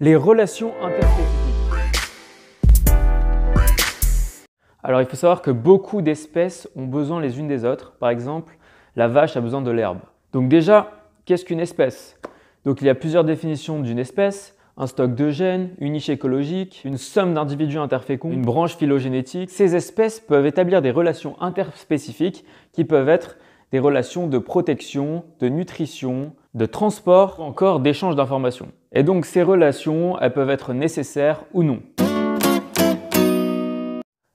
Les relations interspécifiques. Alors il faut savoir que beaucoup d'espèces ont besoin les unes des autres. Par exemple, la vache a besoin de l'herbe. Donc déjà, qu'est-ce qu'une espèce? Donc il y a plusieurs définitions d'une espèce. Un stock de gènes, une niche écologique, une somme d'individus interféconds, une branche phylogénétique. Ces espèces peuvent établir des relations interspécifiques qui peuvent être des relations de protection, de nutrition, de transport ou encore d'échange d'informations. Et donc ces relations, elles peuvent être nécessaires ou non.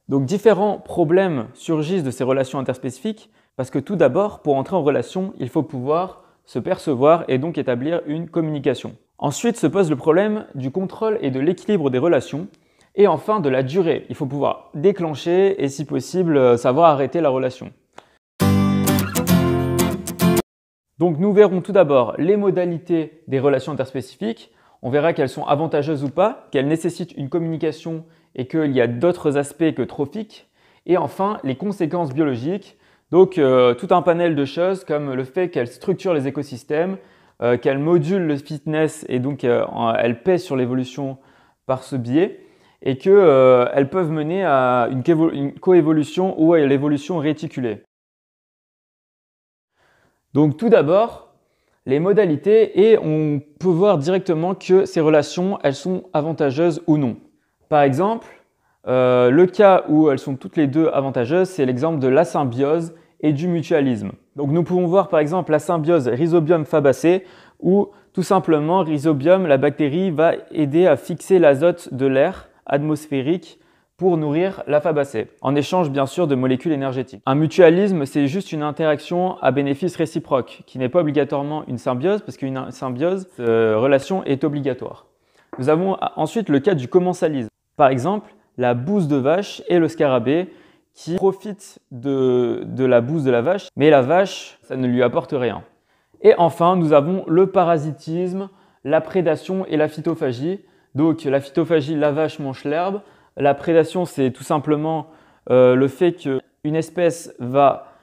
Donc différents problèmes surgissent de ces relations interspécifiques parce que tout d'abord, pour entrer en relation, il faut pouvoir se percevoir et donc établir une communication. Ensuite se pose le problème du contrôle et de l'équilibre des relations. Et enfin de la durée. Il faut pouvoir déclencher et si possible savoir arrêter la relation. Donc nous verrons tout d'abord les modalités des relations interspécifiques. On verra qu'elles sont avantageuses ou pas, qu'elles nécessitent une communication et qu'il y a d'autres aspects que trophiques. Et enfin les conséquences biologiques. Donc tout un panel de choses comme le fait qu'elles structurent les écosystèmes, qu'elles modulent le fitness et donc elles pèsent sur l'évolution par ce biais et qu'elles peuvent mener à une coévolution ou à l'évolution réticulée. Donc tout d'abord, les modalités et on peut voir directement que ces relations, elles sont avantageuses ou non. Par exemple, le cas où elles sont toutes les deux avantageuses, c'est l'exemple de la symbiose et du mutualisme. Donc nous pouvons voir par exemple la symbiose Rhizobium-Fabacée où tout simplement Rhizobium, la bactérie, va aider à fixer l'azote de l'air atmosphérique pour nourrir la Fabacée, en échange bien sûr de molécules énergétiques. Un mutualisme, c'est juste une interaction à bénéfice réciproque, qui n'est pas obligatoirement une symbiose, parce qu'une symbiose, relation est obligatoire. Nous avons ensuite le cas du commensalisme. Par exemple, la bouse de vache et le scarabée, qui profitent de la bouse de la vache, mais la vache, ça ne lui apporte rien. Et enfin, nous avons le parasitisme, la prédation et la phytophagie. Donc la phytophagie, la vache mange l'herbe. La prédation, c'est tout simplement le fait qu'une espèce va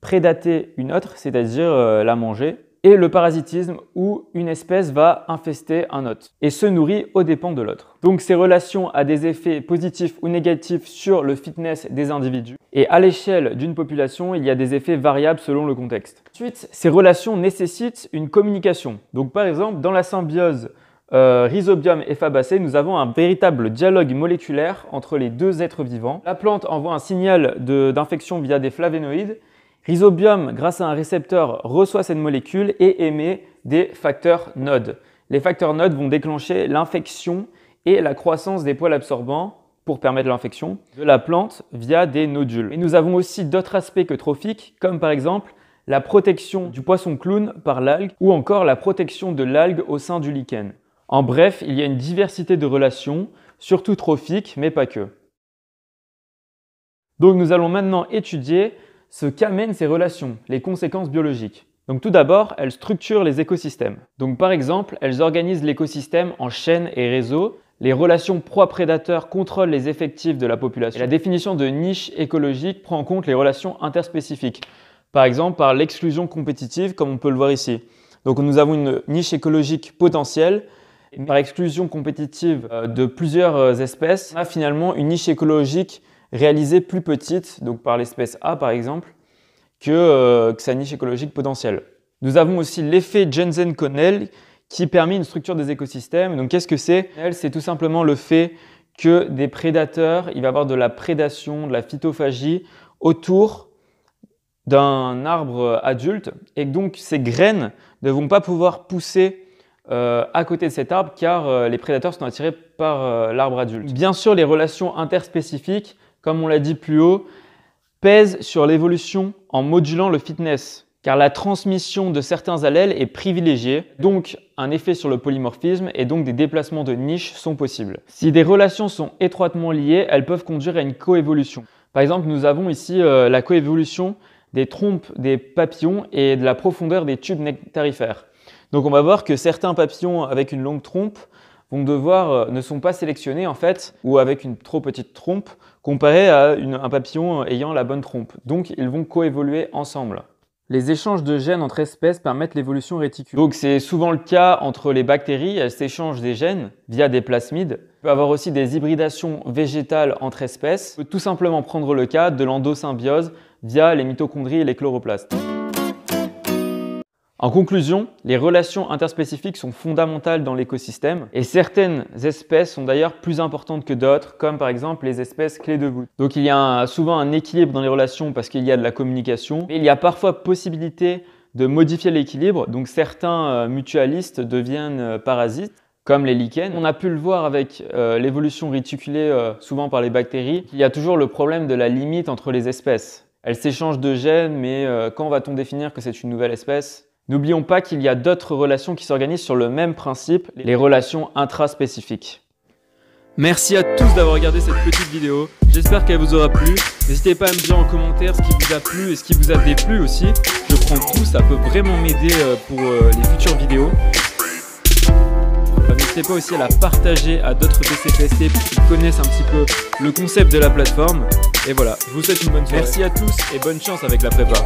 prédater une autre, c'est-à-dire la manger. Et le parasitisme, où une espèce va infester un autre et se nourrit aux dépens de l'autre. Donc ces relations ont des effets positifs ou négatifs sur le fitness des individus. Et à l'échelle d'une population, il y a des effets variables selon le contexte. Ensuite, ces relations nécessitent une communication. Donc par exemple, dans la symbiose Rhizobium et Fabacée, nous avons un véritable dialogue moléculaire entre les deux êtres vivants. La plante envoie un signal d'infection via des flavonoïdes. Rhizobium, grâce à un récepteur, reçoit cette molécule et émet des facteurs NOD. Les facteurs NOD vont déclencher l'infection et la croissance des poils absorbants pour permettre l'infection de la plante via des nodules. Et nous avons aussi d'autres aspects que trophiques, comme par exemple la protection du poisson clown par l'algue ou encore la protection de l'algue au sein du lichen. En bref, il y a une diversité de relations, surtout trophiques, mais pas que. Donc nous allons maintenant étudier ce qu'amènent ces relations, les conséquences biologiques. Donc tout d'abord, elles structurent les écosystèmes. Donc par exemple, elles organisent l'écosystème en chaînes et réseaux. Les relations proie-prédateur contrôlent les effectifs de la population. Et la définition de niche écologique prend en compte les relations interspécifiques. Par exemple, par l'exclusion compétitive, comme on peut le voir ici. Donc nous avons une niche écologique potentielle. Et par exclusion compétitive de plusieurs espèces, on a finalement une niche écologique réalisée plus petite, donc par l'espèce A par exemple, que sa niche écologique potentielle. Nous avons aussi l'effet Jensen-Connell qui permet une structure des écosystèmes. Donc qu'est-ce que c'est? C'est tout simplement le fait que des prédateurs, il va y avoir de la prédation, de la phytophagie autour d'un arbre adulte et donc ces graines ne vont pas pouvoir pousser à côté de cet arbre car les prédateurs sont attirés par l'arbre adulte. Bien sûr, les relations interspécifiques, comme on l'a dit plus haut, pèsent sur l'évolution en modulant le fitness car la transmission de certains allèles est privilégiée, donc un effet sur le polymorphisme et donc des déplacements de niche sont possibles. Si des relations sont étroitement liées, elles peuvent conduire à une coévolution. Par exemple, nous avons ici la coévolution des trompes des papillons et de la profondeur des tubes nectarifères. Donc on va voir que certains papillons avec une longue trompe ne sont pas sélectionnés en fait, ou avec une trop petite trompe, comparé à un papillon ayant la bonne trompe. Donc ils vont coévoluer ensemble. Les échanges de gènes entre espèces permettent l'évolution réticulaire. Donc c'est souvent le cas entre les bactéries, elles s'échangent des gènes via des plasmides. Il peut y avoir aussi des hybridations végétales entre espèces. On peut tout simplement prendre le cas de l'endosymbiose via les mitochondries et les chloroplastes. En conclusion, les relations interspécifiques sont fondamentales dans l'écosystème et certaines espèces sont d'ailleurs plus importantes que d'autres, comme par exemple les espèces clés de voûte. Donc il y a souvent un équilibre dans les relations parce qu'il y a de la communication, mais il y a parfois possibilité de modifier l'équilibre, donc certains mutualistes deviennent parasites, comme les lichens. On a pu le voir avec l'évolution réticulée souvent par les bactéries. Il y a toujours le problème de la limite entre les espèces. Elles s'échangent de gènes, mais quand va-t-on définir que c'est une nouvelle espèce ? N'oublions pas qu'il y a d'autres relations qui s'organisent sur le même principe, les relations intraspécifiques. Merci à tous d'avoir regardé cette petite vidéo, j'espère qu'elle vous aura plu. N'hésitez pas à me dire en commentaire ce qui vous a plu et ce qui vous a déplu aussi. Je prends tout, ça peut vraiment m'aider pour les futures vidéos. N'hésitez pas aussi à la partager à d'autres BCPST pour qu'ils connaissent un petit peu le concept de la plateforme. Et voilà, je vous souhaite une bonne soirée. Merci à tous et bonne chance avec la prépa.